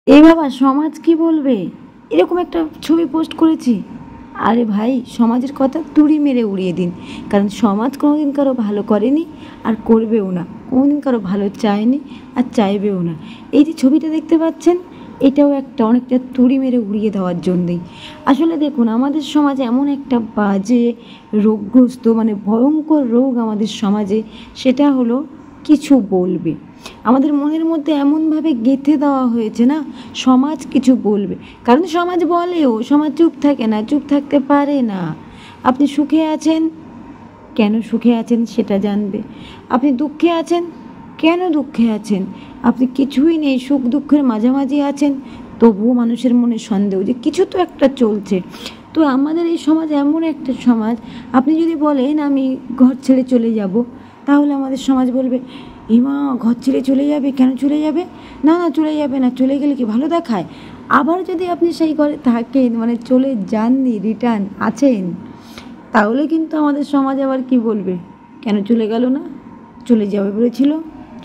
এ বাবা সমাজ কি বলবে, এরকম একটা ছবি পোস্ট করেছি। আরে ভাই, সমাজের কথা তুড়ি মেরে উড়িয়ে দিন, কারণ সমাজ কোনোদিন কারো ভালো করেনি আর করবেও না, কোনোদিন কারো ভালো চায়নি আর চাইবেও না। এই যে ছবিটা দেখতে পাচ্ছেন, এটাও অনেকটা তুড়ি মেরে উড়িয়ে দেওয়ার জন্যই। আসলে দেখুন, আমাদের সমাজে এমন একটা বাজে রোগগ্রস্ত, মানে ভয়ঙ্কর রোগ আমাদের সমাজে, সেটা হলো কিছু বলবে। আমাদের মনের মধ্যে এমনভাবে গেঁথে দেওয়া হয়েছে না, সমাজ কিছু বলবে। কারণ সমাজ বলেও, সমাজ চুপ থাকে না, চুপ থাকতে পারে না। আপনি সুখে আছেন, কেন সুখে আছেন সেটা জানবে। আপনি দুঃখে আছেন, কেন দুঃখে আছেন। আপনি কিছুই নেই, সুখ দুঃখের মাঝামাঝি আছেন, তবুও মানুষের মনে সন্দেহ যে কিছু তো একটা চলছে। তো আমাদের এই সমাজ এমন একটা সমাজ, আপনি যদি বলেন আমি ঘর ছেড়ে চলে যাব, তাহলে আমাদের সমাজ বলবে, ইমা ঘর ছেড়ে চলে যাবে, কেন চলে যাবে, না না চলে যাবে না, চলে গেলে কি ভালো দেখায়। আবার যদি আপনি সেই ঘরে থাকেন, মানে চলে যাননি, রিটার্ন আছেন, তাহলে কিন্তু আমাদের সমাজ আবার কি বলবে, কেন চলে গেল না, চলে যাবে বলেছিল,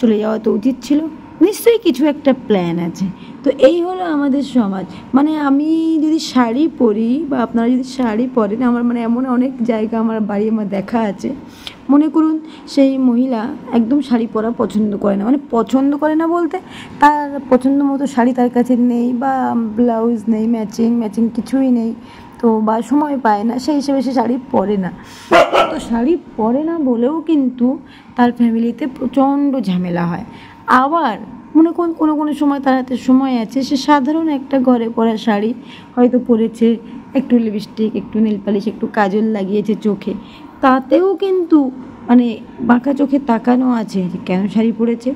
চলে যাওয়া তো উচিত ছিল, নিশ্চয়ই কিছু একটা প্ল্যান আছে। তো এই হলো আমাদের সমাজ। মানে আমি যদি শাড়ি পরি বা আপনারা যদি শাড়ি পরেন, আমার মানে এমন অনেক জায়গা আমার বাড়ি আমার দেখা আছে, মনে করুন সেই মহিলা একদম শাড়ি পরা পছন্দ করে না, মানে পছন্দ করে না বলতে তার পছন্দ মতো শাড়ি তার কাছে নেই, বা ব্লাউজ নেই, ম্যাচিং কিছুই নেই, তো বা সময় পায় না, সেই হিসেবে সে শাড়ি পরে না। তো শাড়ি পরে না বলেও কিন্তু তার ফ্যামিলিতে প্রচণ্ড ঝামেলা হয়। আবার মনে করুন কোনো কোনো সময় তার হাতে সময় আছে, সে সাধারণ একটা ঘরে পরা শাড়ি হয়তো পরেছে, একটু লিপস্টিক, একটু নেল পালিশ, একটু কাজল লাগিয়েছে চোখে, তাতেও কিন্তু মানে বাঁকা চোখে তাকানো আছে যে কেন শাড়ি পরেছে,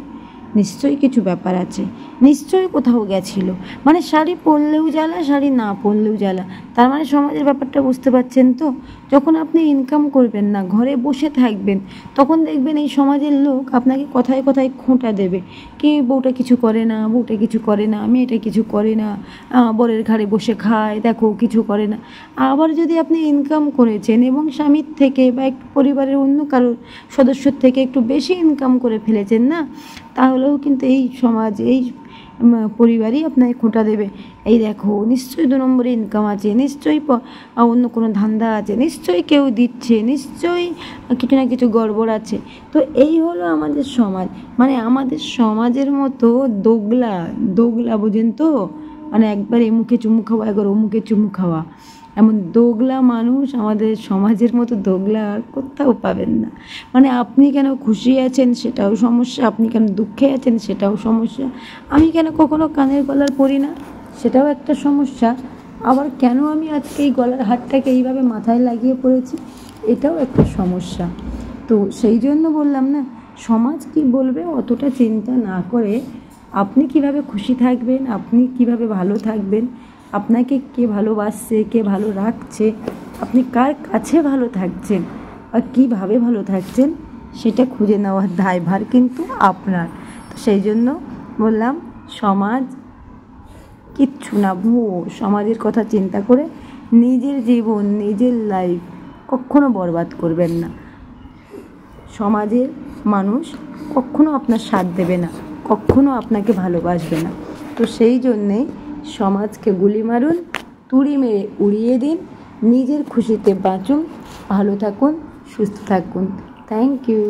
নিশ্চয়ই কিছু ব্যাপার আছে, নিশ্চয়ই কোথাও গেছিল। মানে শাড়ি পরলেও জ্বালা, শাড়ি না পরলেও জ্বালা। তার মানে সমাজের ব্যাপারটা বুঝতে পারছেন তো। যখন আপনি ইনকাম করবেন না, ঘরে বসে থাকবেন, তখন দেখবেন এই সমাজের লোক আপনাকে কথায় কথায় খোঁটা দেবে, কি বউটা কিছু করে না, বউটা কিছু করে না, মেয়েটা কিছু করে না, বরের ঘাড়ে বসে খায়, দেখো কিছু করে না। আবার যদি আপনি ইনকাম করেছেন এবং স্বামীর থেকে বা একটু পরিবারের অন্য কারোর সদস্যর থেকে একটু বেশি ইনকাম করে ফেলেছেন না, তাহলেও কিন্তু এই সমাজ, এই পরিবারই আপনাকে খোঁটা দেবে, এই দেখো নিশ্চয়ই 2 নম্বরে ইনকাম আছে, নিশ্চয়ই অন্য কোনো ধান্দা আছে, নিশ্চয়ই কেউ দিচ্ছে, নিশ্চয়ই কিছু না কিছু গড়বড় আছে। তো এই হলো আমাদের সমাজ। মানে আমাদের সমাজের মতো দোগলা দোগলা বোঝেন তো, মানে একবার এ মুখে চুমু খাওয়া, একবার ও মুখে চুমু খাওয়া, এমন দোগলা মানুষ আমাদের সমাজের মতো দোগলা আর কোথাও পাবেন না। মানে আপনি কেন খুশি আছেন সেটাও সমস্যা, আপনি কেন দুঃখে আছেন সেটাও সমস্যা, আমি কেন কখনো কানের গলার পরি না সেটাও একটা সমস্যা, আবার কেন আমি আজকে এই গলার হারটাকে এইভাবে মাথায় লাগিয়ে পড়েছি এটাও একটা সমস্যা। তো সেই জন্য বললাম না, সমাজ কি বলবে অতটা চিন্তা না করে আপনি কিভাবে খুশি থাকবেন, আপনি কিভাবে ভালো থাকবেন, আপনাকে কে ভালোবাসছে, কে ভালো রাখছে, আপনি কার কাছে ভালো থাকছেন বা কীভাবে ভালো থাকছেন, সেটা খুঁজে নেওয়ার দায়ভার কিন্তু আপনার। তো সেই জন্য বললাম, সমাজ কিচ্ছু না, ভুয়ো। সমাজের কথা চিন্তা করে নিজের জীবন, নিজের লাইফ কখনো বরবাদ করবেন না। সমাজের মানুষ কখনো আপনার সাথ দেবে না, কখনো আপনাকে ভালোবাসবে না। তো সেই জন্যেই সমাজকে গুলি মারুন, তুড়ি মেরে উড়িয়ে দিন, নিজের খুশিতে বাঁচুন, ভালো থাকুন, সুস্থ থাকুন। Thank you.